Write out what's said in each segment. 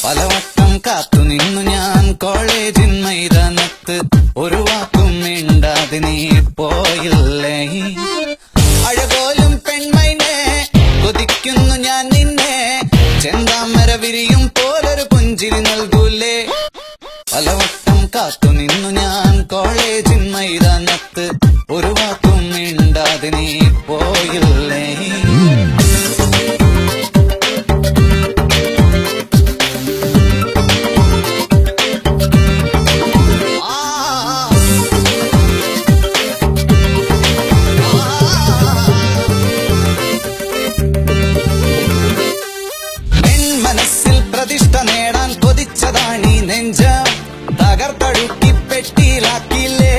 പലവട്ടം കാത്തു നിന്നു ഞാൻ കോളേജിൻ മൈതാനത്ത്, ഒരു വാക്കും മിണ്ടാതെ നീ പോയില്ലേ. അഴകോലും പെൺമൈനെ കൊതിക്കുന്നു ഞാൻ നിന്നെ, ചെന്താമര വിരിയും പോലൊരു പുഞ്ചിരി നൽകൂലേ. പലവട്ടം കാത്തു നിന്നു ഞാൻ കോളേജിൻ മൈതാനത്ത്, ഒരു വാക്കും മിണ്ടാതെ നീ പോയില്ലേ. മനസ്സിൽ പ്രതിഷ്ഠ നേടാൻ കൊതിച്ചതാണീ നെഞ്ച, തകർത്തടുക്കി പെട്ടിയിലാക്കിയില്ലേ.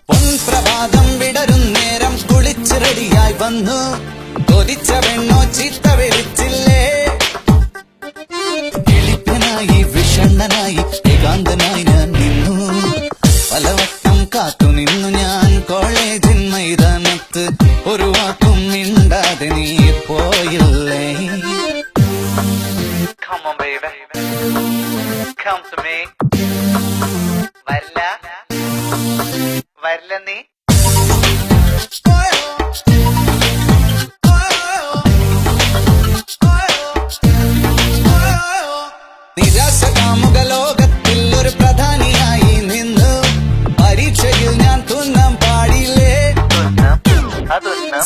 പൊൻപ്രഭാതം വിടരും നേരം കുളിച്ച് റെഡിയായി വന്നു, കൊതിച്ച പെണ്ണോ ചീത്ത വിളിച്ചില്ലേ. എളിപ്പനായി വിഷണ്ണനായി ഏകാന്തനായി ഞാൻ നിന്നു, പലവട്ടം കാത്തു നിന്നു ഞാൻ കോളേജിൻ മൈതാനത്ത്, ഒരു വാക്കും മിണ്ടാതെ നീ പോയില്ലേ. Come on, baby. Come to me. വരില്ല നീ. നിരാശ കാമുക ലോകത്തിൽ ഒരു പ്രധാനിയായി നിന്നു, പരീക്ഷയിൽ ഞാൻ തുന്നാൻ പാടില്ലേ.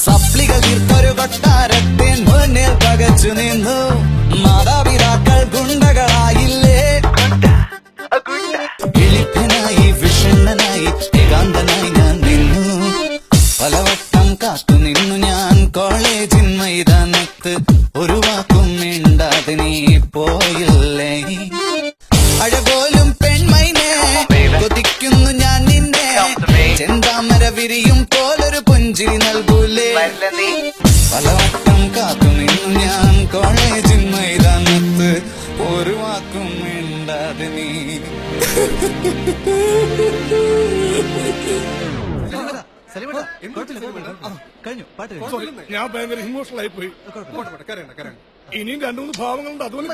സപ്ലികൾ തീർത്തൊരു കൊട്ടാരത്തെ മുന്നിൽ പകച്ചു നിന്നു, മാതാപിതാക്കൾ ഗുണ്ടകളായില്ലേ. എളിപ്പനായി വിഷണ്ണനായി ഏകാന്തനായി ഞാൻ നിന്നു, പലവട്ടം കാത്തു നിന്നു ഞാൻ കോളേജിൻ മൈതാനത്ത്, ഒരു വാക്കും മിണ്ടാതെ നീ പോയില്ലേ. അഴകോലും പെൺമൈനെ കൊതിക്കുന്നു ഞാൻ നിന്നെ, ചെന്താമര വിരിയും പോലൊരു പുഞ്ചിരി നൽകൂലേ. പലവട്ടം കാത്തു നിന്നു ഞാൻ കോളേജിൻ മൈതാനത്ത്, ഒരു വാക്കും മിണ്ടാതെ നീ. ഞാൻ ഭയങ്കര ഇമോഷണൽ ആയി പോയി. ഇനിയും രണ്ടു മൂന്ന് ഭാവങ്ങളുണ്ട്, അതുപോലെ